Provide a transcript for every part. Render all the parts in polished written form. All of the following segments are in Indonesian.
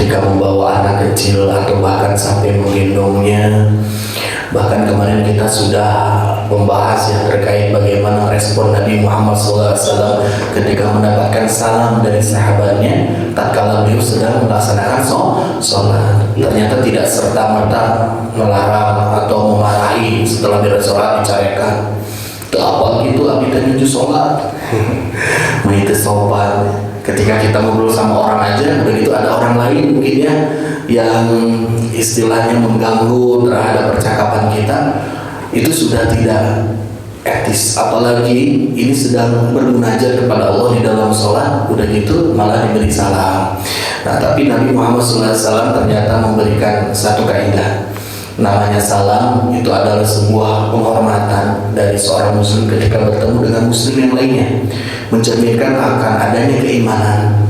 ketika membawa anak kecil atau bahkan sampai menggendongnya. Bahkan kemarin kita sudah membahas yang terkait bagaimana respon Nabi Muhammad SAW ketika mendapatkan salam dari sahabatnya tatkala beliau sedang melaksanakan sholat. Ternyata tidak serta-merta melarang atau memarahi setelah beres sholat dicarikan. Itu apa gitu, abdi teh nuju sholat. Itu sopan. Ketika kita ngobrol sama orang aja, begitu ada orang lain mungkin ya yang istilahnya mengganggu terhadap percakapan kita, itu sudah tidak etis. Apalagi ini sedang bermunajat kepada Allah di dalam sholat, udah gitu malah diberi salam. Nah, tapi Nabi Muhammad SAW ternyata memberikan satu kaidah. Namanya salam itu adalah sebuah penghormatan dari seorang muslim ketika bertemu dengan muslim yang lainnya, mencerminkan akan adanya keimanan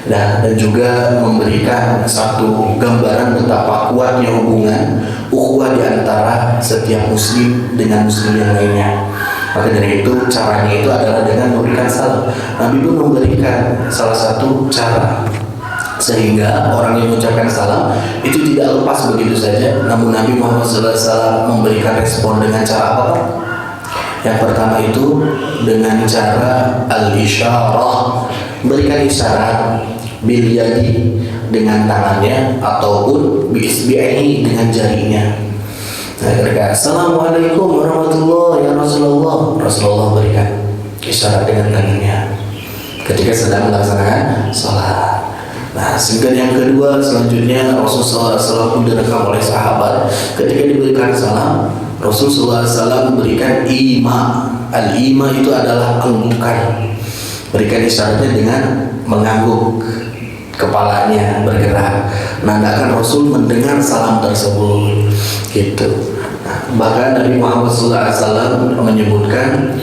dan juga memberikan satu gambaran betapa kuatnya hubungan ukhuwah di antara setiap muslim dengan muslim yang lainnya. Maka dari itu caranya itu adalah dengan memberikan salam. Nabi pun memberikan salah satu cara sehingga orang yang mengucapkan salam itu tidak lepas begitu saja. Namun Nabi Muhammad SAW memberikan respon dengan cara apa? Yang pertama itu dengan cara al-isyarah, memberikan isyarat bil yadi dengan tangannya ataupun bi isbi'ihi dengan jarinya. Nah, ketika assalamualaikum warahmatullahi ya Rasulullah, Rasulullah berikan isyarat dengan tangannya ketika sedang melaksanakan sholat. Nah, sehingga yang kedua selanjutnya Rasulullah SAW direkam oleh sahabat ketika diberikan salam. Rasulullah SAW memberikan ima. Al-ima itu adalah anggukan. Berikan isyaratnya dengan mengangguk kepalanya bergerak. Nandakan Rasul mendengar salam tersebut. Gitu. Nah, bahkan Nabi Muhammad SAW menyebutkan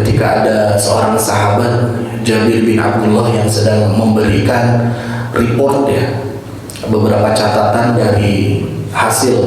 ketika ada seorang sahabat Jabir bin Abdullah yang sedang memberikan report ya, beberapa catatan dari hasil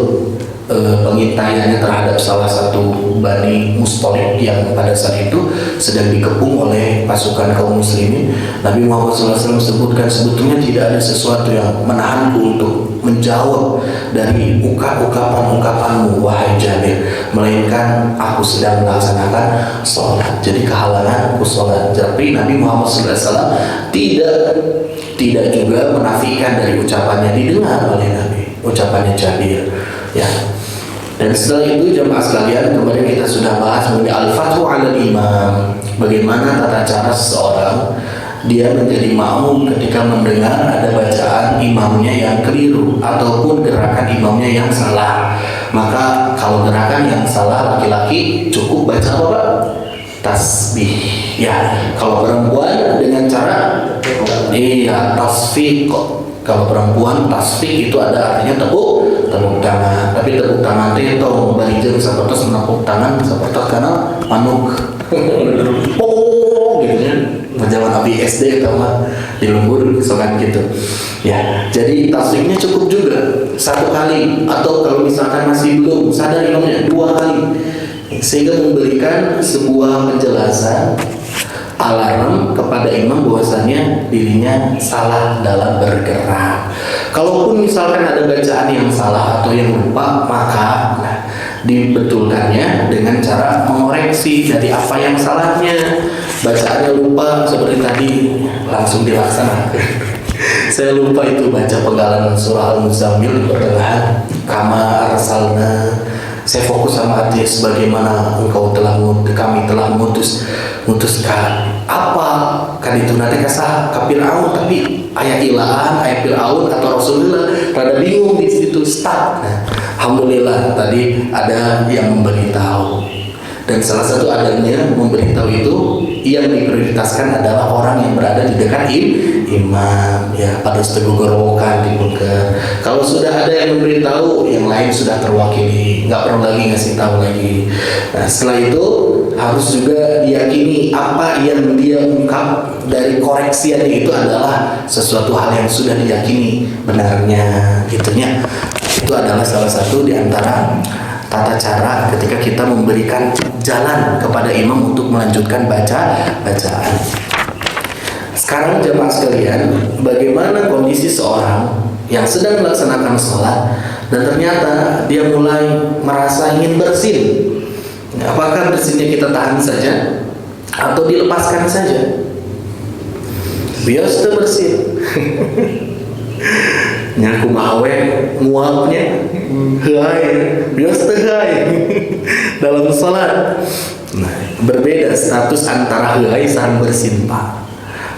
pengintaiannya terhadap salah satu Bani Mustalik yang pada saat itu sedang dikepung oleh pasukan kaum muslimin. Nabi Muhammad SAW sebutkan sebetulnya tidak ada sesuatu yang menahanku untuk menjawab dari ucapan-ucapanmu wahai Jabir, melainkan aku sedang melaksanakan sholat. Jadi kehalangan aku sholat. Tapi Nabi Muhammad SAW tidak juga menafikan dari ucapannya, didengar oleh Nabi ucapannya Jabir ya. Dan setelah itu jemaah sekalian, kemarin kita sudah bahas mengenai al-fathu 'ala imam, bagaimana tata cara seseorang dia menjadi makmum ketika mendengar ada bacaan imamnya yang keliru ataupun gerakan imamnya yang salah. Maka kalau gerakan yang salah laki-laki cukup baca apa Pak? Tasbih ya. Kalau perempuan dengan cara tasfiq. Kalau perempuan tasfiq itu ada artinya tepuk tangan. Tapi tepuk tangan itu barijeun sapertos menepuk tangan sapertos kana manuk. Oh gitu ya. Zaman abi SD atau mah di lembur sokan gitu. Ya, jadi tasfiknya cukup juga satu kali, atau kalau misalkan masih belum sadar imamnya 2 kali. Sehingga memberikan sebuah penjelasan alarm kepada imam bahwasanya dirinya salah dalam bergerak. Kalaupun misalkan ada bacaan yang salah atau yang lupa, maka dibetulkannya dengan cara mengoreksi dari apa yang salahnya. Bacaannya lupa seperti tadi, langsung dilaksanakan. Saya lupa itu baca penggalan surah Al-Muzammil di pertengahan, kama arsalna. Saya fokus sama hati, sebagaimana kami telah mutuskan apa kan itu nanti kasah ke Fir'aun, tapi ayat ilaan, ayat Fir'aun atau Rasulullah rada bingung di situ start. Nah, alhamdulillah tadi ada yang memberitahu, dan salah satu adanya memberitahu itu yang diprioritaskan adalah orang yang berada di dekat imam ya, pada gorowokan dibuka. Kalau sudah ada yang memberitahu, yang lain sudah terwakili, nggak perlu lagi ngasih tahu lagi. Nah, setelah itu harus juga diyakini apa yang dia ungkap dari koreksiannya itu adalah sesuatu hal yang sudah diyakini benarnya, gitunya. Itu adalah salah satu di antara tata cara ketika kita memberikan jalan kepada imam untuk melanjutkan bacaan. Sekarang jemaah sekalian, bagaimana kondisi seorang yang sedang melaksanakan sholat dan ternyata dia mulai merasa ingin bersin. Apakah bersinnya kita tahan saja atau dilepaskan saja? Bios teu bersin. Nyaku mawe nguapnya heuai, bios teu heuai dalam sholat. Nah, berbeda status antara heuai sareng bersin, Pak.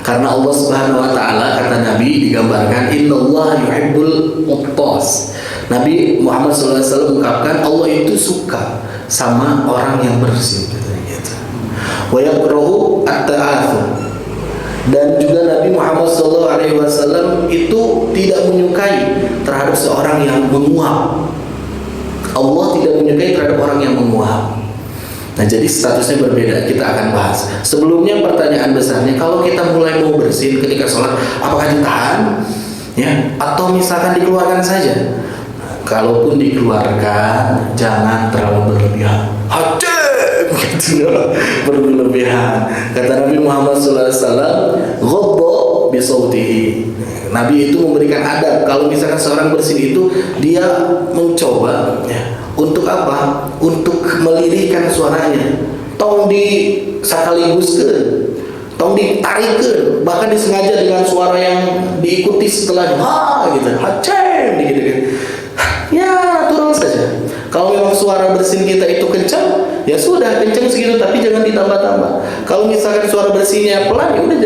Karena Allah Subhanahu wa taala, kata Nabi, digambarkan innallaha yuhibbul muttas. Nabi Muhammad SAW mengungkapkan Allah itu suka sama orang yang bersin, gitu. Wa yakrahu at-ta'athum. Dan juga Nabi Muhammad SAW itu tidak menyukai terhadap seorang yang menguap. Allah tidak menyukai terhadap orang yang menguap. Nah, jadi statusnya berbeda, kita akan bahas. Sebelumnya pertanyaan besarnya, kalau kita mulai mau bersin ketika sholat, apakah ditahan? Ya, atau misalkan dikeluarkan saja? Nah, kalaupun dikeluarkan, jangan terlalu berlebihan. Hajim, gitu ya, berlebihan. Kata Nabi Muhammad SAW, ghadda bisautihi. Nabi itu memberikan adab. Kalau misalkan seorang bersin itu, dia mencoba, ya, untuk apa? Untuk melirihkan suaranya. Tong di sakaliguskeun, tong ditarikeun, bahkan disengaja dengan suara yang diikuti setelahnya. Ha gitu, hacem gitu kan. Ya, turun saja. Kalau memang suara bersin kita itu kencang, ya sudah kencang segitu, tapi jangan ditambah-tambah. Kalau misalkan suara bersinnya pelan, ya udah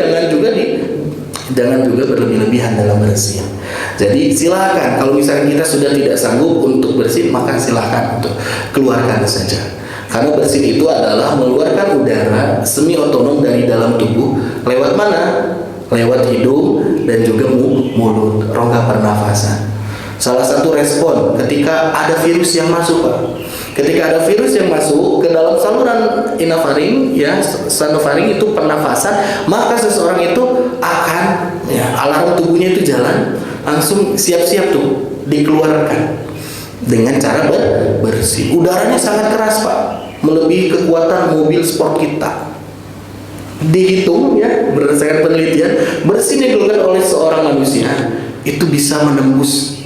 jangan juga berlebih-lebihan dalam bersin. Jadi silakan, kalau misalkan kita sudah tidak sanggup untuk bersin, maka silakan untuk keluarkan saja. Karena bersin itu adalah mengeluarkan udara semi otonom dari dalam tubuh. Lewat mana? Lewat hidung dan juga mulut, rongga pernafasan. Salah satu respon ketika ada virus yang masuk, Pak. Ketika ada virus yang masuk ke dalam saluran inofaring, ya, sanofaring itu pernafasan, maka seseorang itu akan, ya, alarm tubuhnya itu jalan, langsung siap-siap tuh dikeluarkan dengan cara bersin. Udaranya sangat keras, Pak, melebihi kekuatan mobil sport kita. Dihitung, ya, berdasarkan penelitian, bersin yang dilakukan oleh seorang manusia itu bisa menembus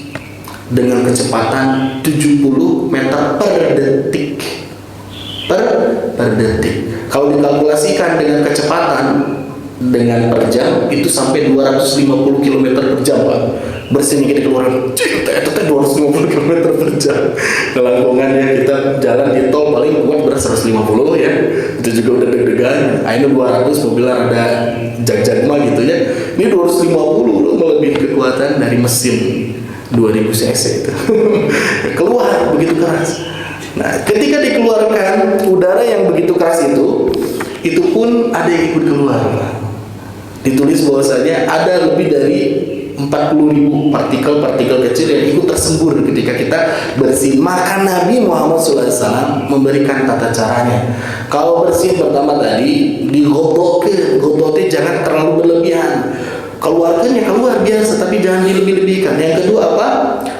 dengan kecepatan 70 meter per detik. Per detik. Kalau dikalkulasikan dengan kecepatan dengan per jam, itu sampai 250 km per jam, Pak. Bersin kita keluaran, itu 250 km per jam. Kelangkungannya kita jalan di tol paling kuat berat 150, ya. Itu juga udah deg-degan. Ini 200 mobil ada jag-jagma gitu, ya. Ini 250 loh, melebihi kekuatan dari mesin 2000 cc itu. Keluar begitu keras. Nah, ketika dikeluarkan udara yang begitu keras itu pun ada yang ikut keluar. Ditulis bahwasanya ada lebih dari 40.000 partikel-partikel kecil yang ikut tersembur ketika kita bersin. Maka Nabi Muhammad SAW memberikan tata caranya. Kalau bersin pertama tadi digodokin, godotnya jangan terlalu berlebihan. Keluarkan ya keluar biasa, tapi jangan dilebih-lebihkan. Yang kedua apa?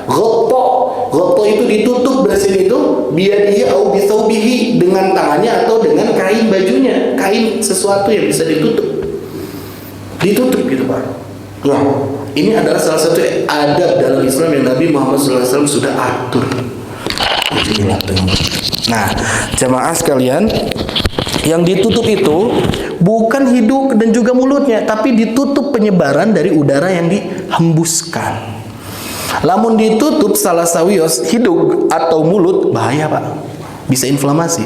Ghoto itu ditutup bersin itu biadihi au bisaubihi, dengan tangannya atau dengan kain bajunya, kain sesuatu yang bisa ditutup gitu, Pak. Nah, ini adalah salah satu adab dalam Islam yang Nabi Muhammad SAW sudah atur. Nah, jamaah sekalian, yang ditutup itu bukan hidung dan juga mulutnya, tapi ditutup penyebaran dari udara yang dihembuskan. Lamun ditutup salah sawios hidung atau mulut, bahaya, Pak. Bisa inflamasi,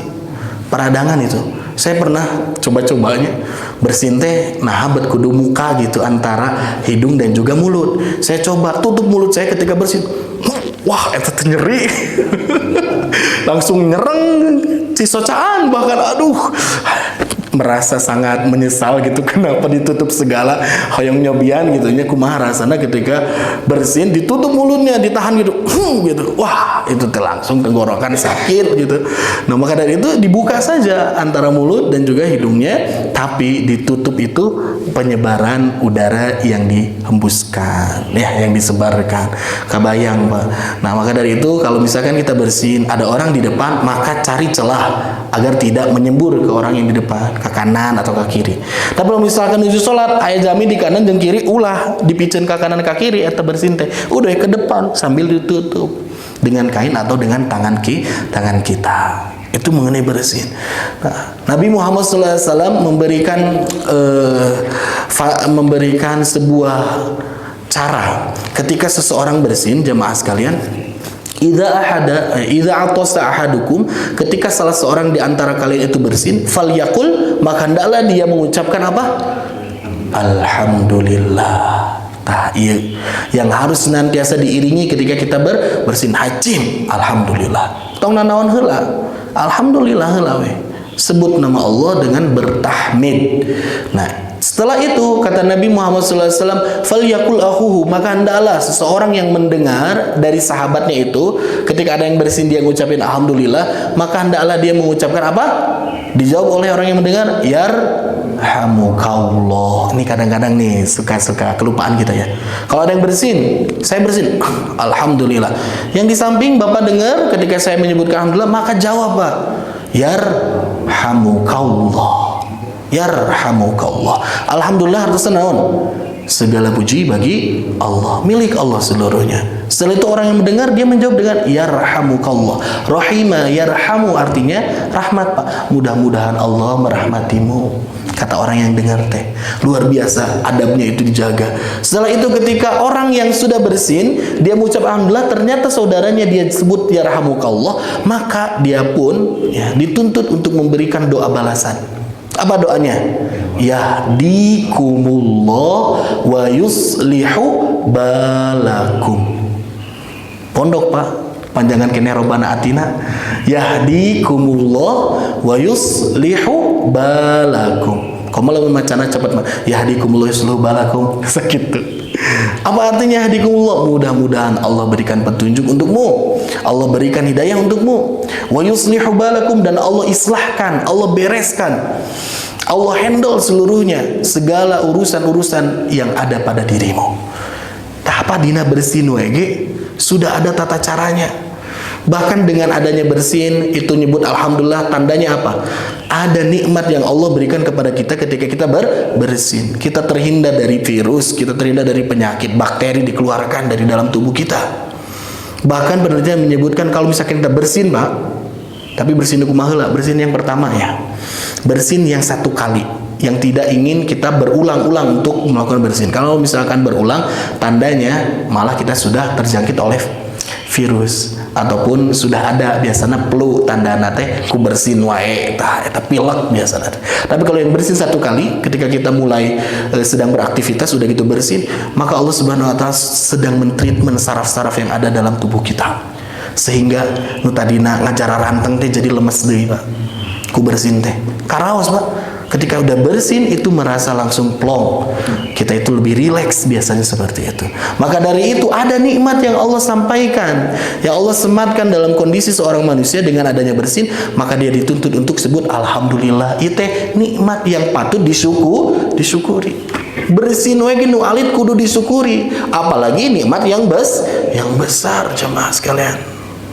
peradangan itu. Saya pernah coba-cobanya bersin teh, nah bet kudu muka gitu antara hidung dan juga mulut. Saya coba tutup mulut saya ketika bersin. Wah, itu nyeri. Langsung nyereng, cisocaan bahkan, aduh. Merasa sangat menyesal gitu, kenapa ditutup segala hoyong nyobian gitu nya, kumaha rasana ketika bersin ditutup mulutnya, ditahan gitu, gitu. Wah, itu langsung tenggorokan sakit gitu. Nah, maka dari itu dibuka saja antara mulut dan juga hidungnya, tapi ditutup itu penyebaran udara yang dihembuskan, ya, yang disebarkan. Kebayang, Pak. Nah, maka dari itu kalau misalkan kita bersin, ada orang di depan, maka cari celah agar tidak menyembur ke orang yang di depan. ke kanan atau ke kiri. Tapi kalau misalkan nuju sholat aya jami di kanan jeung kiri ulah dipicen ke kanan ke kiri eta bersin teh udah ke depan sambil ditutup dengan kain atau dengan tangan kita. Itu mengenai bersin. Nah, Nabi Muhammad SAW memberikan sebuah cara ketika seseorang bersin, jemaah sekalian. Idza atasa ahadukum, ketika salah seorang di antara kalian itu bersin, falyaqul, maka hendaklah dia mengucapkan apa? Alhamdulillah. Nah, iya, yang harus senantiasa diiringi ketika kita bersin hajim, alhamdulillah. Tong nanaon heula. Alhamdulillah heula we. Sebut nama Allah dengan bertahmid. Nah, setelah itu kata Nabi Muhammad SAW, falyakul akhuhu, maka hendaklah seseorang yang mendengar dari sahabatnya itu ketika ada yang bersin dia ngucapin alhamdulillah, maka hendaklah dia mengucapkan apa? Dijawab oleh orang yang mendengar, yarhamukallah. Ini kadang-kadang nih suka-suka kelupaan kita ya. Kalau ada yang bersin, saya bersin, alhamdulillah. Yang di samping Bapak dengar ketika saya menyebutkan alhamdulillah, maka jawab Pak, yarhamukallah. Yarhamukallah. Alhamdulillah artinya naon? Segala puji bagi Allah, milik Allah seluruhnya. Setelah itu orang yang mendengar dia menjawab dengan yarhamukallah. Rahima, yarhamu artinya rahmat Pak. Mudah-mudahan Allah merahmatimu. Kata orang yang dengar teh. Luar biasa adabnya itu dijaga. Setelah itu ketika orang yang sudah bersin dia mengucap alhamdulillah, ternyata saudaranya dia sebut yarhamukallah, maka dia pun ya, dituntut untuk memberikan doa balasan. Apa doanya? Yahdikumullah wa yuslihu balakum. Pondok Pak, panjangan kene robana atina. Yahdikumullah wa yuslihu balakum. Komalah macana cepat mah. Yahdikumullah yuslihu balakum. Segitu. Apa artinya yahdikumullah? Mudah-mudahan Allah berikan petunjuk untukmu. Allah berikan hidayah untukmu. Wa yuslihu balakum, dan Allah islahkan, Allah bereskan. Allah handle seluruhnya, segala urusan-urusan yang ada pada dirimu. Apa dina bersin wege sudah ada tata caranya. Bahkan dengan adanya bersin itu nyebut alhamdulillah, tandanya apa? Ada nikmat yang Allah berikan kepada kita ketika kita bersin. Kita terhindar dari virus, kita terhindar dari penyakit, bakteri dikeluarkan dari dalam tubuh kita. Bahkan penelitian menyebutkan kalau misalkan kita bersin Pak, tapi bersin kumaha heula? Bersin yang pertama ya. Bersin yang satu kali, yang tidak ingin kita berulang-ulang untuk melakukan bersin. Kalau misalkan berulang, tandanya malah kita sudah terjangkit oleh virus ataupun sudah ada biasanya flu, tanda nate ku bersin wae eta pilek biasanya. Tapi kalau yang bersin satu kali ketika kita mulai sedang beraktivitas sudah gitu bersin, maka Allah Subhanahu wa taala sedang mentreatment saraf-saraf yang ada dalam tubuh kita. Sehingga nu tadina ngacara ranteng teh jadi lemes deui Pak. Ku bersin teh. Karaos Pak. Ketika udah bersin itu merasa langsung plong. Kita itu lebih rileks biasanya seperti itu. Maka dari itu ada nikmat yang Allah sampaikan, yang Allah sematkan dalam kondisi seorang manusia dengan adanya bersin, maka dia dituntut untuk sebut alhamdulillah. Itu nikmat yang patut disyukuri. Bersin we nu alit kudu disyukuri, apalagi nikmat yang besar jemaah sekalian.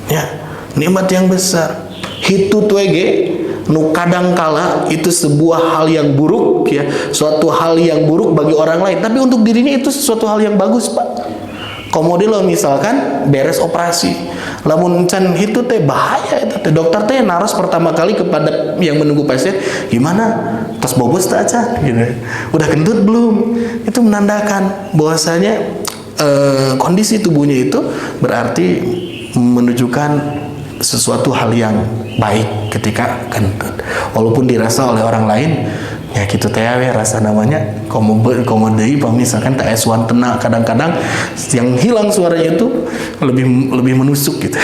Ya, nikmat yang besar. Hitut we nu kadangkala itu sebuah hal yang buruk ya, suatu hal yang buruk bagi orang lain, tapi untuk dirinya itu sesuatu hal yang bagus Pak. Komodi lo misalkan beres operasi, lamun can itu teh bahaya itu teh, dokter teh naros pertama kali kepada yang menunggu pasien, gimana tos bobos tak aja gitu, udah gendut belum, itu menandakan bahwasanya kondisi tubuhnya itu berarti menunjukkan sesuatu hal yang baik ketika kentut, walaupun dirasa oleh orang lain ya gitu teh we rasa namanya komodei misalkan tak eswan tenang, kadang-kadang yang hilang suaranya itu lebih menusuk gitu.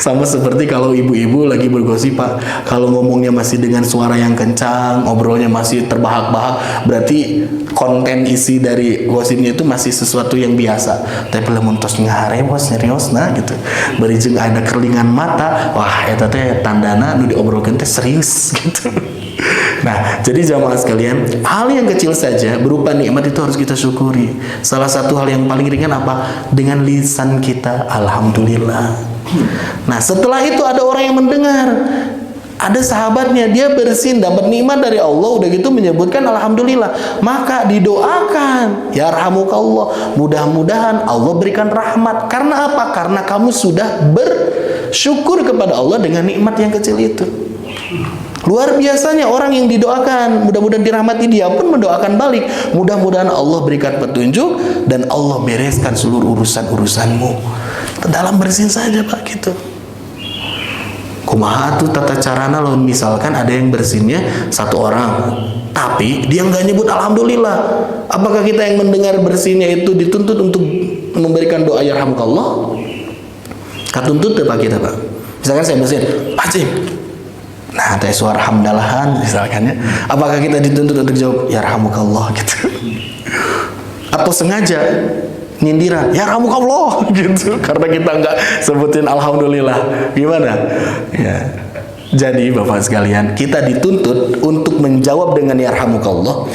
Sama seperti kalau ibu-ibu lagi bergosip Pak, kalau ngomongnya masih dengan suara yang kencang, ngobrolnya masih terbahak-bahak, berarti konten isi dari gosipnya itu masih sesuatu yang biasa. Tapi lamun tos ngaharewos serius nah gitu, bari jeung ada kerlingan mata, wah eta teh tandana nu diobrolkeun teh serius gitu. Nah, jadi jamaah sekalian, hal yang kecil saja berupa nikmat itu harus kita syukuri. Salah satu hal yang paling ringan apa? Dengan lisan kita alhamdulillah. Nah, setelah itu ada orang yang mendengar. Ada sahabatnya, dia bersin, dapat nikmat dari Allah, udah gitu menyebutkan alhamdulillah. Maka didoakan, ya rahmukallah, mudah-mudahan Allah berikan rahmat. Karena apa? Karena kamu sudah bersyukur kepada Allah dengan nikmat yang kecil itu. Luar biasanya orang yang didoakan, mudah-mudahan dirahmati, dia pun mendoakan balik. Mudah-mudahan Allah berikan petunjuk dan Allah bereskan seluruh urusan-urusanmu. Dalam bersin saja Pak, gitu. Kumaha tuh tata carana loh, misalkan ada yang bersinnya satu orang, tapi dia nggak nyebut alhamdulillah. Apakah kita yang mendengar bersinnya itu dituntut untuk memberikan doa yarhamukallah? Katuntut Pak kita Pak. Misalkan saya bersin, Pak Cim, nah teh suara hamdalahan misalkan ya. Apakah kita dituntut untuk jawab yarhamukallah gitu? Atau sengaja nyindiran yarhamukallah gitu karena kita nggak sebutin alhamdulillah, gimana ya? Jadi Bapak sekalian, kita dituntut untuk menjawab dengan yarhamukallah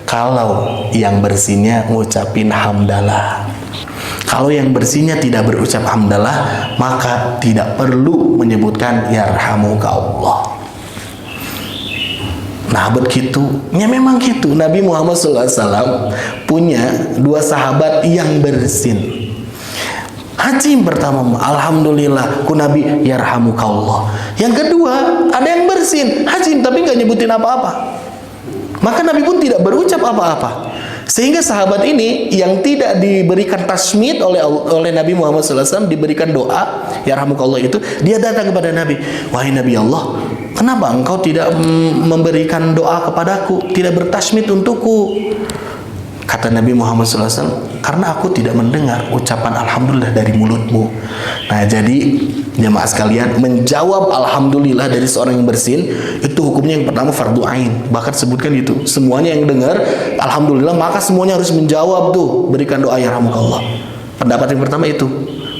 kalau yang bersinnya ngucapin hamdalah. Kalau yang bersihnya tidak berucap hamdalah, maka tidak perlu menyebutkan yarhamukallah. Nah begitu, ya memang gitu. Nabi Muhammad SAW punya dua sahabat yang bersin. Hajim pertama, alhamdulillah, ku Nabi yarhamukallah. Yang kedua, ada yang bersin, hajim tapi nggak nyebutin apa-apa. Maka Nabi pun tidak berucap apa-apa. Sehingga sahabat ini yang tidak diberikan tasmid oleh Nabi Muhammad SAW, diberikan doa yarhamukallah itu, dia datang kepada Nabi, wahai Nabi Allah, kenapa engkau tidak memberikan doa kepadaku, tidak bertasmid untukku? Kata Nabi Muhammad SAW, karena aku tidak mendengar ucapan alhamdulillah dari mulutmu. Nah jadi jemaah sekalian, menjawab alhamdulillah dari seorang yang bersin itu hukumnya yang pertama fardu ain. Bahkan sebutkan itu, semuanya yang dengar alhamdulillah maka semuanya harus menjawab tuh, berikan doa yarhamukallah. Pendapat yang pertama itu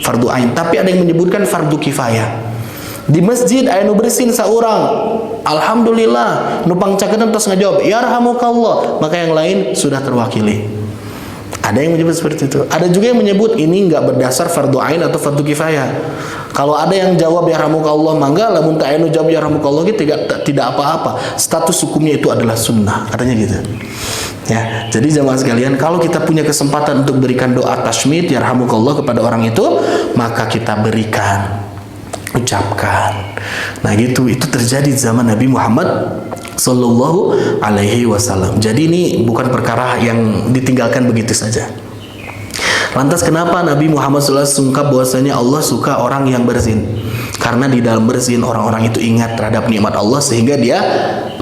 fardu ain. Tapi ada yang menyebutkan fardu kifayah. Di masjid aya nu bersin saurang, alhamdulillah, nu pangcakeun tos ngajawab yarhamukallah, maka yang lain sudah terwakili. Ada yang menyebut seperti itu. Ada juga yang menyebut ini enggak berdasar fardu ain atau fardu kifayah. Kalau ada yang jawab yarhamukallah, mangga, lamun ta anu jawab yarhamukallah gitu tidak apa-apa. Status hukumnya itu adalah sunnah, katanya gitu. Ya, jadi jemaah sekalian, kalau kita punya kesempatan untuk berikan doa tasmid yarhamukallah kepada orang itu, maka kita berikan, ucapkan. Nah gitu, itu terjadi di zaman Nabi Muhammad Sallallahu Alaihi Wasallam. Jadi ini bukan perkara yang ditinggalkan begitu saja. Lantas kenapa Nabi Muhammad SAW sungkap bahwasanya Allah suka orang yang bersin? Karena di dalam bersin orang-orang itu ingat terhadap nikmat Allah sehingga dia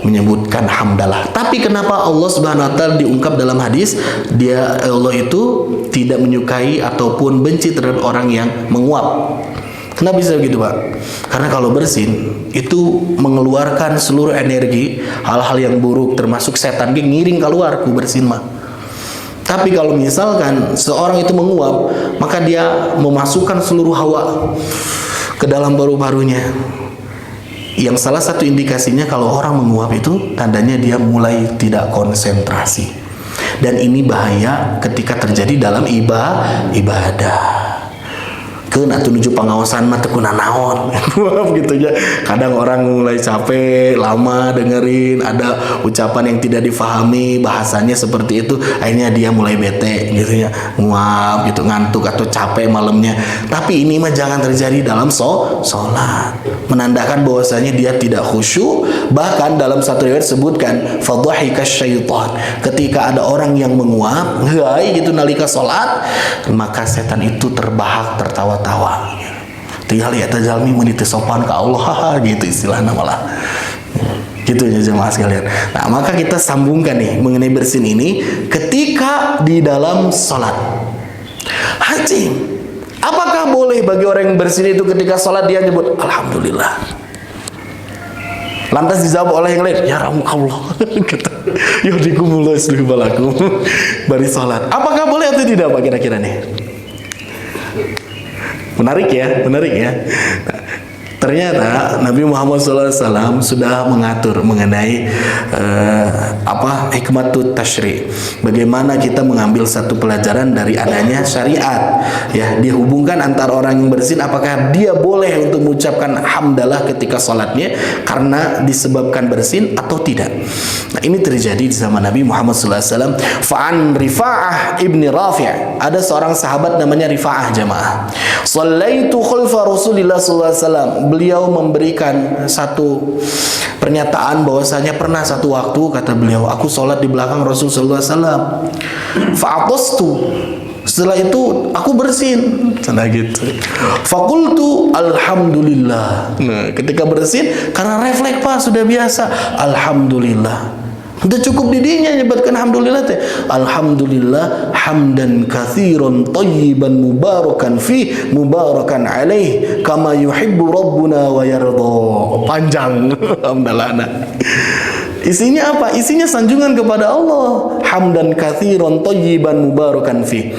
menyebutkan hamdalah. Tapi kenapa Allah Subhanahu Wa Taala diungkap dalam hadis, Allah itu tidak menyukai ataupun benci terhadap orang yang menguap? Kenapa bisa begitu Pak? Karena kalau bersin itu mengeluarkan seluruh energi, hal-hal yang buruk termasuk setan dia ngiring keluar ku bersin mah. Tapi kalau misalkan seorang itu menguap, maka dia memasukkan seluruh hawa ke dalam paru-parunya. Yang salah satu indikasinya kalau orang menguap itu tandanya dia mulai tidak konsentrasi. Dan ini bahaya ketika terjadi dalam ibadah. Keun atuh nuju pangaosan mah teu naon gitu ya. Kadang orang mulai capek lama dengerin, ada ucapan yang tidak difahami, bahasanya seperti itu, akhirnya dia mulai bete gitu ya, nguap gitu, ngantuk atau capek malamnya. Tapi ini mah jangan terjadi dalam sholat, menandakan bahwasanya dia tidak khusyuk. Bahkan dalam satu riwayat sebutkan fadhahika syaitan, ketika ada orang yang menguap ngai gitu nalika sholat, maka setan itu terbahak tertawa tinggal ya tajalmi meniti sopan ke Allah gitu istilahnya malah gitu ya jemaah sekalian. Nah maka kita sambungkan nih mengenai bersin ini ketika di dalam sholat. Haji, apakah boleh bagi orang yang bersin itu ketika sholat dia nyebut alhamdulillah, lantas dijawab oleh yang lain yarhamukallah gitu, yaudikumullah islihu balakum bari sholat? Apakah boleh atau tidak Pak kira-kira nih? Menarik ya. Nah, Ternyata Nabi Muhammad SAW sudah mengatur mengenai hikmatut tasyri'. Bagaimana kita mengambil satu pelajaran dari adanya syariat. Ya, dihubungkan antara orang yang bersin, apakah dia boleh untuk mengucapkan hamdalah ketika sholatnya karena disebabkan bersin atau tidak. Nah, ini terjadi di zaman Nabi Muhammad SAW. Fa'an Rifa'ah ibni Rafi', ada seorang sahabat namanya Rifa'ah jamaah. Shallaitu khalfa Rasulillah SAW. Beliau memberikan satu pernyataan bahwasanya pernah satu waktu, kata beliau, aku sholat di belakang Rasulullah SAW. Fa'atostu, setelah itu aku bersin, sana gitu. Fakultu alhamdulillah. Nah, ketika bersin, karena refleks Pak, sudah biasa, alhamdulillah. Udah cukup didinya nyebutkan alhamdulillah teh. Alhamdulillah hamdan katsiran thayyiban mubarakan fi mubarakan alaih kama yuhibbu rabbuna wa yarda. Panjang alhamdulillah. Isinya apa? Isinya sanjungan kepada Allah. Hamdan katsiran thayyiban mubarakan fi.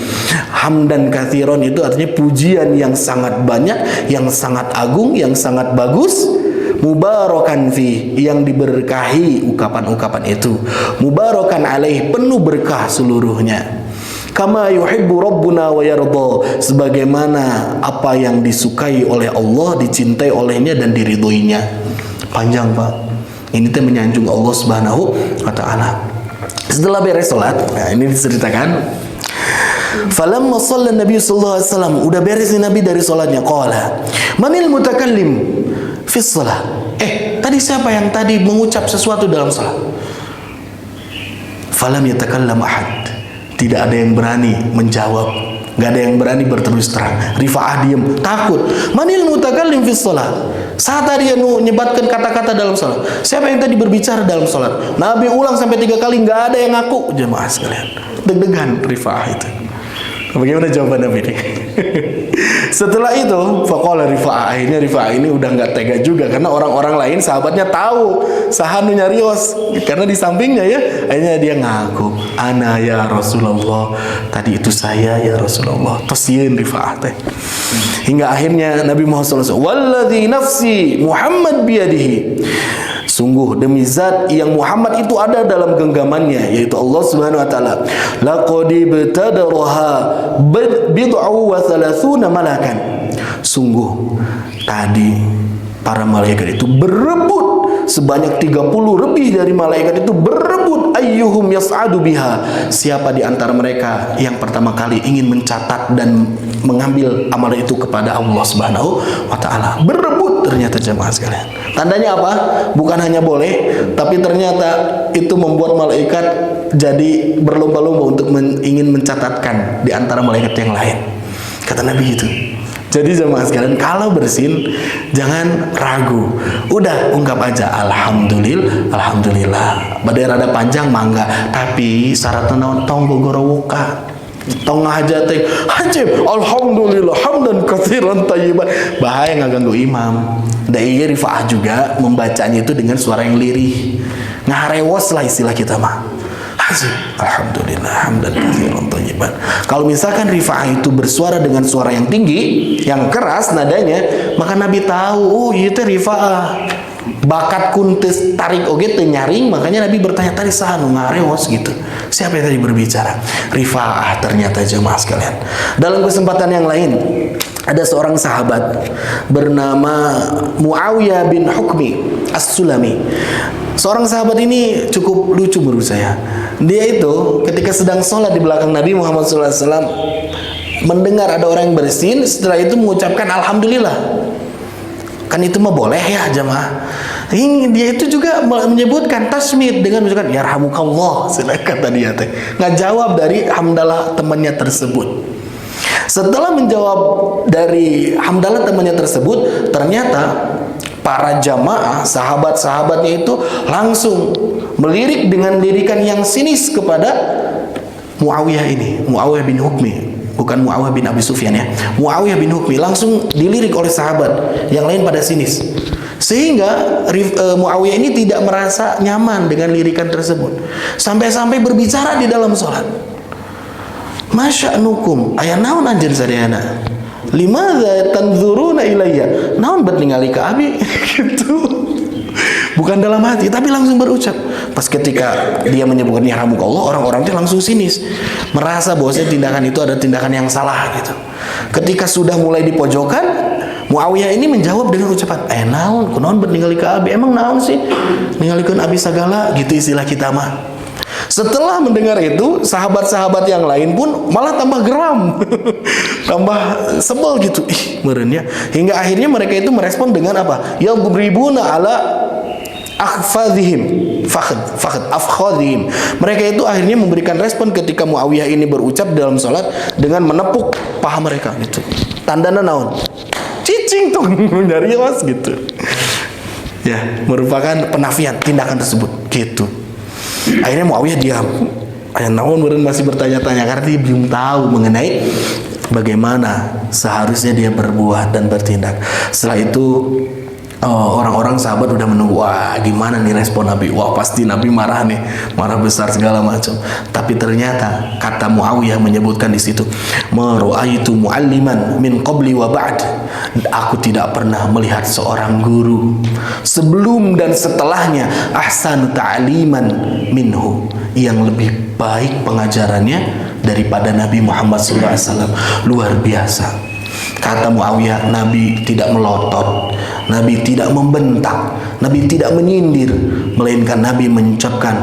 Hamdan katsiran itu artinya pujian yang sangat banyak, yang sangat agung, yang sangat bagus. Mubarakan fi, yang diberkahi ucapan-ucapan itu. Mubarakan alaih, penuh berkah seluruhnya. Kama yuhibbu rabbuna wa yarda, sebagaimana apa yang disukai oleh Allah, dicintai olehnya dan diridhoinya. Panjang Pak. Ini teh menyanjung Allah Subhanahu wa taala. Setelah beres salat, nah ini diceritakan. Falamma shalla Nabi sallallahu alaihi wasallam, udah beres nih Nabi dari salatnya, qala manil mutakallim fi shalah. Tadi siapa yang tadi mengucap sesuatu dalam salat? Falam yatakallam ahad. Tidak ada yang berani menjawab, nggak ada yang berani berterus terang. Rifa'ah diam, takut. Manil mutakallim fi shalah. Saat tadi nyebatkan kata-kata dalam salat. Siapa yang tadi berbicara dalam salat? Nabi ulang sampai 3 kali, nggak ada yang ngaku. Jemaah sekalian, deg-degan Rifa'ah itu. Bagaimana jawaban Nabi ini? Setelah itu, faqala Rifa'ah, akhirnya Rifa'ah ini udah nggak tega juga karena orang-orang lain sahabatnya tahu sahanu nyarios karena di sampingnya ya. Akhirnya dia ngaku, ana ya Rasulullah, tadi itu saya ya Rasulullah. Tosieun Rifa'ah teh. Hingga akhirnya Nabi Muhammad SAW, walladzi nafsi Muhammad biyadihi, sungguh demi zat yang Muhammad itu ada dalam genggamannya, yaitu Allah Subhanahu wa taala, laqad ibtadaraha bid'u wa thalathuna malakan. Sungguh tadi para malaikat itu berebut, sebanyak 30 lebih dari malaikat itu berebut, ayyuhum yas'adu biha, siapa di antara mereka yang pertama kali ingin mencatat dan mengambil amal itu kepada Allah Subhanahu wa taala. Berebut ternyata jemaah sekalian. Tandanya apa? Bukan hanya boleh, tapi ternyata itu membuat malaikat jadi berlomba-lomba untuk ingin mencatatkan di antara malaikat yang lain. Kata Nabi itu. Jadi jemaah sekalian, kalau bersin jangan ragu. Udah ungkap aja alhamdulillah, alhamdulillah. Badai rada panjang mangga, tapi syaratnya tong gogorowoka. Tong aja teh hajib alhamdulillah hamdan katsiran thayyiban. Bahaya ngaganggu imam. Da ieu Rifa'ah juga membacanya itu dengan suara yang lirih. Ngaharewos lah istilah kita mah. Hajib alhamdulillah hamdan katsiran thayyiban. Kalau misalkan Rifa'ah itu bersuara dengan suara yang tinggi, yang keras nadanya, maka Nabi tahu, oh ieu teh Rifa'ah. Bakat kuntes tarik oge teu nyaring, makanya Nabi bertanya tadi saha nu ngarewos gitu. Siapa yang tadi berbicara? Rifa'ah ternyata jemaah sekalian. Dalam kesempatan yang lain, ada seorang sahabat bernama Muawiyah bin Hukmi As-Sulami. Seorang sahabat ini cukup lucu menurut saya. Dia itu ketika sedang sholat di belakang Nabi Muhammad SAW mendengar ada orang yang bersin, setelah itu mengucapkan alhamdulillah. Kan itu mah boleh ya jemaah. Ini dia itu juga menyebutkan tasmid dengan mengucapkan yarhamukallah, kata dia teh. Nggak jawab dari hamdalah temannya tersebut. Setelah menjawab dari hamdalah temannya tersebut, ternyata para jamaah sahabat-sahabatnya itu langsung melirik dengan lirikan yang sinis kepada Muawiyah ini, Muawiyah bin Hukmi. Bukan Muawiyah bin Abi Sufyan ya. Muawiyah bin Hukmi langsung dilirik oleh sahabat, yang lain pada sinis. Sehingga Muawiyah ini tidak merasa nyaman dengan lirikan tersebut. Sampai-sampai berbicara di dalam sholat. Masya'nukum, aya naon anjeun sadayana? limadza tanzuruna ilayya, naon bet ningali ka abi gitu. Bukan dalam hati, tapi langsung berucap. Pas ketika dia menyebutkan yarhamukallah, orang-orang itu langsung sinis, merasa bahwa tindakan itu ada tindakan yang salah gitu. Ketika sudah mulai di pojokan, Muawiyah ini menjawab dengan ucapan, naon, kunaon bet ningali ka abi, emang naon sih ningalikeun abi sagala, gitu istilah kita mah. Setelah mendengar itu, sahabat-sahabat yang lain pun malah tambah geram, tambah sebel gitu, meureun ya. Hingga akhirnya mereka itu merespon dengan apa? Yadribuna ala akhfadhihim, afkhadhihim. Mereka itu akhirnya memberikan respon ketika Muawiyah ini berucap dalam salat dengan menepuk paha mereka gitu. Tandana naon? Cicing tuh nyarios gitu. Ya, merupakan penafian tindakan tersebut gitu. Akhirnya Muawiyah diam. Aya naon meureun masih bertanya-tanya karena dia belum tahu mengenai bagaimana seharusnya dia berbuat dan bertindak. Setelah itu orang-orang sahabat udah menunggu, wah gimana nih respon Nabi, wah pasti Nabi marah nih, marah besar segala macam. Tapi ternyata kata Muawiyah menyebutkan di situ, "Mara'aitu mu'alliman min qabli wa ba'd." Aku tidak pernah melihat seorang guru sebelum dan setelahnya ahsanu ta'liman minhu, yang lebih baik pengajarannya daripada Nabi Muhammad SAW. Luar biasa. Kata Muawiyah, Nabi tidak melotot, Nabi tidak membentak, Nabi tidak menyindir, melainkan Nabi mengucapkan,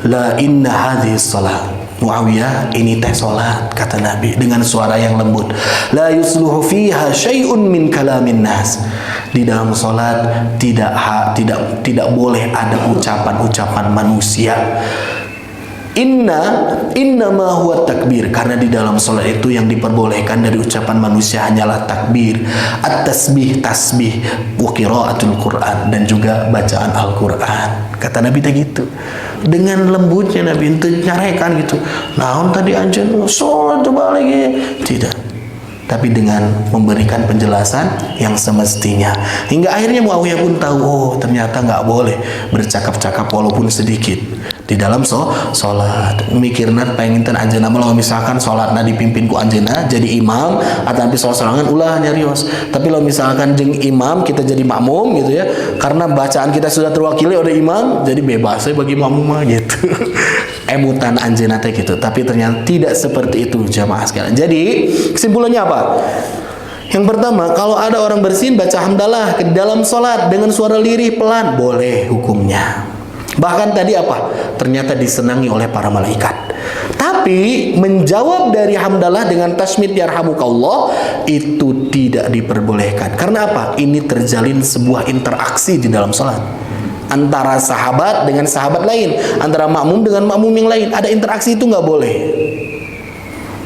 la inna hadhihi shalah. Muawiyah, ini teh salat, kata Nabi dengan suara yang lembut. La yusluhu fiha syai'un min kalamin nas. Di dalam salat tidak boleh ada ucapan-ucapan manusia. Inna ma huwa takbir, karena di dalam salat itu yang diperbolehkan dari ucapan manusia hanyalah takbir, at-tasbih, tasbih, wa qiraatul Quran, dan juga bacaan Al-Quran. Kata Nabi teh gitu. Dengan lembutnya Nabi itu nyarekan gitu. Naon tadi anjeun salat balik tidak. Tapi dengan memberikan penjelasan yang semestinya. Hingga akhirnya Muawiyah pun tahu, oh ternyata nggak boleh bercakap-cakap walaupun sedikit di dalam sholat. Mikirna pengen ten anjeunna mah misalkan sholatna dipimpin ku anjeunna jadi imam atau sholat sorangan ulah nyarios. Tapi lo misalkan jeung imam kita jadi makmum gitu ya, karena bacaan kita sudah terwakili oleh imam, jadi bebas bagi makmum mah gitu. Emutan anjeunna teh gitu. Tapi ternyata tidak seperti itu jamaah sekalian. Jadi kesimpulannya apa? Yang pertama, kalau ada orang bersin baca hamdalah ke dalam sholat dengan suara lirih pelan, boleh hukumnya. Bahkan tadi apa? Ternyata disenangi oleh para malaikat. Tapi menjawab dari hamdalah dengan tasmid yarhamukallah itu tidak diperbolehkan. Karena apa? Ini terjalin sebuah interaksi di dalam sholat antara sahabat dengan sahabat lain, antara makmum dengan makmum yang lain. Ada interaksi, itu nggak boleh.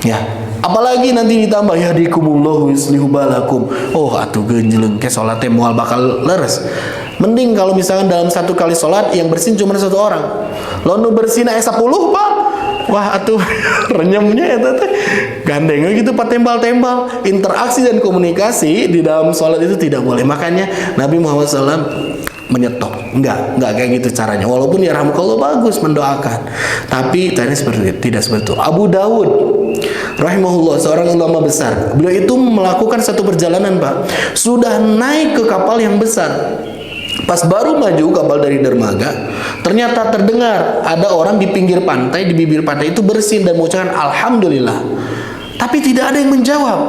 Ya. Apalagi nanti ditambah yahdikumullahu yuslihu balakum. Oh atuh genjleung ke salat teh moal bakal leres. Mending kalau misalkan dalam satu kali salat yang bersin cuma satu orang. Lalu bersin aya 10, Pak. Wah atuh renyemnya eta teh gandengnya gitu patembal-tembal. Interaksi dan komunikasi di dalam salat itu tidak boleh. Makanya Nabi Muhammad SAW menyetop. Enggak kayak gitu caranya. Walaupun ya rahmukallah bagus mendoakan. Tapi tadi tidak seperti itu. Abu Dawud rahimahullah, seorang ulama besar. Beliau itu melakukan satu perjalanan, Pak. Sudah naik ke kapal yang besar. Pas baru maju kapal dari dermaga, ternyata terdengar ada orang di pinggir pantai, di bibir pantai itu bersin dan mengucapkan alhamdulillah. Tapi tidak ada yang menjawab.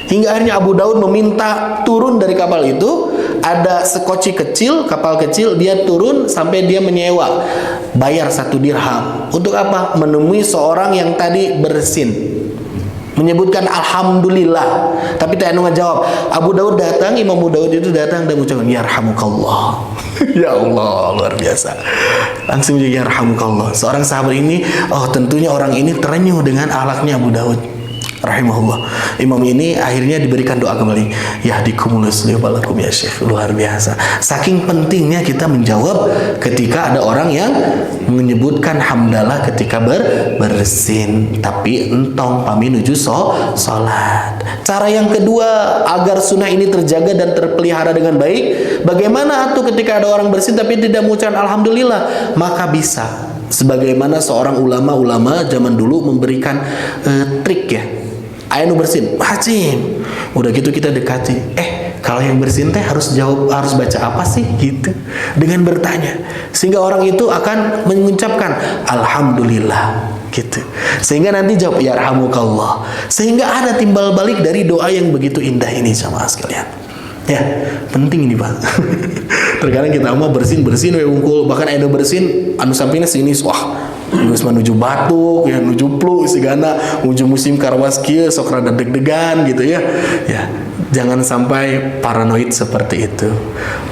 Hingga akhirnya Abu Daud meminta turun dari kapal itu. Ada sekoci kecil, kapal kecil, dia turun sampai dia menyewa, bayar 1 dirham. Untuk apa? Menemui seorang yang tadi bersin, menyebutkan alhamdulillah, tapi tak anu ngajawab. Abu Daud datang, Imam Abu Daud itu datang dan mengucapkan yarhamukallah. Ya Allah, luar biasa. Langsung jadi yarhamukallah. Seorang sahabat ini, oh tentunya orang ini terenyuh dengan akhlaknya Abu Daud rahimahullah. Imam ini akhirnya diberikan doa kembali, yahdikumullahu yuslihu balakum ya Syekh. Luar biasa. Saking pentingnya kita menjawab ketika ada orang yang menyebutkan hamdalah ketika bersin, tapi entong pami nuju salat. Cara yang kedua agar sunnah ini terjaga dan terpelihara dengan baik, bagaimana atuh ketika ada orang bersin tapi tidak mengucapkan alhamdulillah? Maka bisa sebagaimana seorang ulama zaman dulu memberikan trik ya. Aya nu bersin, Hacim. Udah gitu kita dekati. Kalau yang bersin teh harus baca apa sih gitu. Dengan bertanya. Sehingga orang itu akan mengucapkan alhamdulillah gitu. Sehingga nanti jawab yarhamukallah. Sehingga ada timbal balik dari doa yang begitu indah ini jamaah sekalian. Ya, penting ini Pak. Terkadang kita mah bersin we unggul, bahkan anu bersin anu sampingnya sini wah geus menuju batuk ya, nuju flu sigana menuju musim karwas kieu sok rada deg-degan gitu ya. Ya, jangan sampai paranoid seperti itu.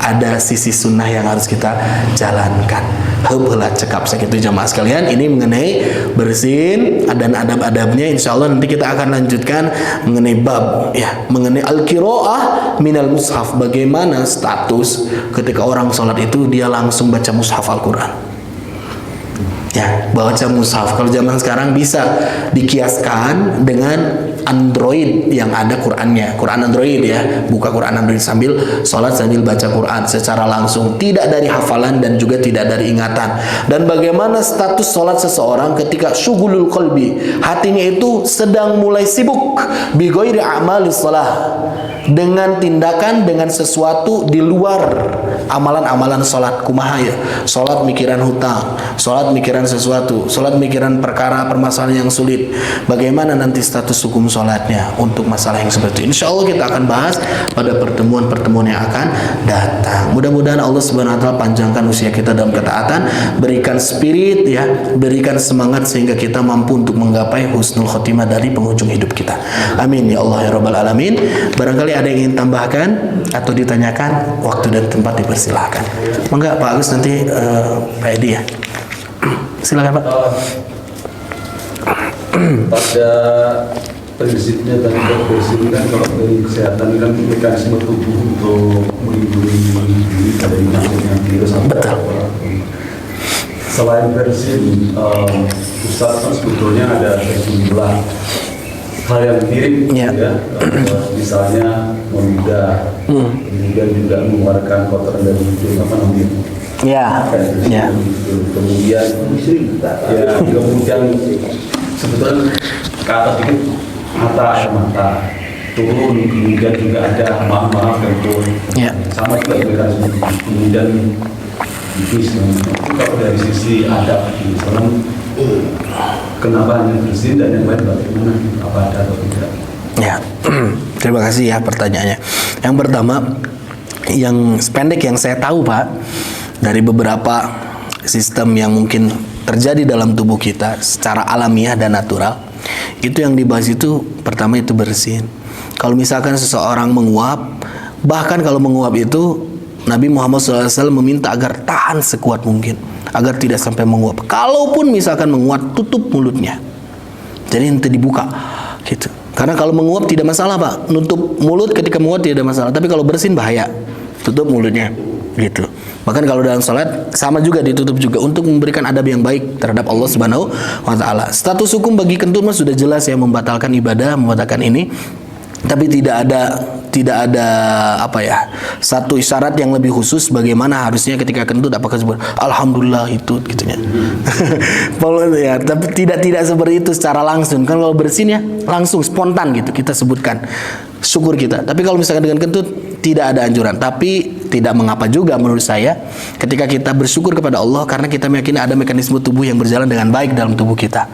Ada sisi sunnah yang harus kita jalankan. Heula cekap sakitu jamaah sekalian, ini mengenai bersin dan adab-adabnya. Insyaallah nanti kita akan lanjutkan mengenai bab ya, mengenai al-qiraah minal mushaf, bagaimana status ketika orang sholat itu dia langsung baca mushaf Al-Qur'an. Ya, baca mushaf. Kalau zaman sekarang bisa dikiaskan dengan Android yang ada Qurannya, Quran Android ya, buka Quran Android sambil sholat sambil baca Quran secara langsung, tidak dari hafalan dan juga tidak dari ingatan. Dan bagaimana status sholat seseorang ketika syughulul qalbi, hatinya itu sedang mulai sibuk bi ghairi a'malis shalah, dengan tindakan, dengan sesuatu di luar amalan-amalan sholat. Kumaha ya, sholat mikiran hutang, sholat mikiran sesuatu, sholat mikiran perkara permasalahan yang sulit. Bagaimana nanti status hukum sholatnya untuk masalah yang seperti itu? Insya Allah kita akan bahas pada pertemuan-pertemuan yang akan datang. Mudah-mudahan Allah Subhanahu Wa Taala panjangkan usia kita dalam ketaatan, berikan spirit ya, berikan semangat sehingga kita mampu untuk menggapai husnul khotimah dari penghujung hidup kita. Amin ya Allah ya Rabbal Alamin. Barangkali ada yang ingin tambahkan atau ditanyakan, waktu dan tempat dipersilahkan. Mangga Pak Agus, nanti Pak Edi ya. Silakan Pak. Pada prinsipnya tadi bersin kan, kalau dari kesehatan kan mekanisme tubuh untuk melindungi dari penyakit virus atau selain bersin, Ustaz kan sebetulnya ada sejumlah hal yang mirip ya, misalnya meludah, kemudian juga mengeluarkan kotoran dari hidung, apa namanya? Kemudian sebetulnya ke atas dikit mata, air mata turun, kemudian juga ada maaf tentu sama juga dengan kemudian bibis. Kalau dari sisi adab Islam, kenapa hanya bersin dan yang lain bagaimana, apa ada atau tidak? Ya, terima kasih ya pertanyaannya. Yang pertama, yang pendek yang saya tahu Pak, dari beberapa sistem yang mungkin terjadi dalam tubuh kita secara alamiah dan natural, itu yang dibahas itu pertama itu bersin. Kalau misalkan seseorang menguap, bahkan kalau menguap itu Nabi Muhammad SAW meminta agar tahan sekuat mungkin, agar tidak sampai menguap. Kalaupun misalkan menguap, tutup mulutnya, jadi nanti dibuka gitu. Karena kalau menguap tidak masalah Pak, nutup mulut ketika menguap tidak ada masalah. Tapi kalau bersin bahaya, tutup mulutnya gitu. Bahkan kalau dalam salat sama juga, ditutup juga untuk memberikan adab yang baik terhadap Allah Subhanahu wa Ta'ala. Status hukum bagi kentut mah sudah jelas ya, membatalkan ibadah, membatalkan ini. Tapi tidak ada apa ya, satu isyarat yang lebih khusus bagaimana harusnya ketika kentut, apakah sebut alhamdulillah itu gitunya. Ya, tapi tidak seperti itu secara langsung. Kan kalau bersin ya langsung spontan gitu kita sebutkan syukur kita. Tapi kalau misalkan dengan kentut tidak ada anjuran, tapi tidak mengapa juga menurut saya ketika kita bersyukur kepada Allah karena kita meyakini ada mekanisme tubuh yang berjalan dengan baik dalam tubuh kita.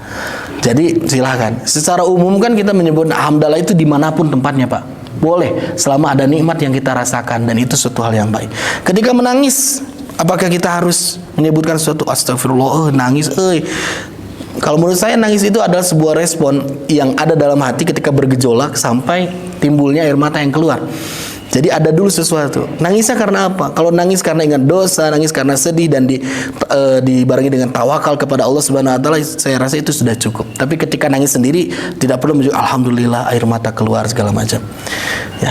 Jadi silahkan. Secara umum kan kita menyebut alhamdulillah itu dimanapun tempatnya Pak. Boleh selama ada nikmat yang kita rasakan dan itu suatu hal yang baik. Ketika menangis, apakah kita harus menyebutkan suatu astagfirullah, nangis, Kalau menurut saya nangis itu adalah sebuah respon yang ada dalam hati ketika bergejolak sampai timbulnya air mata yang keluar. Jadi ada dulu sesuatu. Nangisnya karena apa? Kalau nangis karena ingat dosa, nangis karena sedih dan dibarengi dengan tawakal kepada Allah Subhanahu wa Ta'ala, saya rasa itu sudah cukup. Tapi ketika nangis sendiri tidak perlu menunjuk alhamdulillah air mata keluar segala macam. Ya.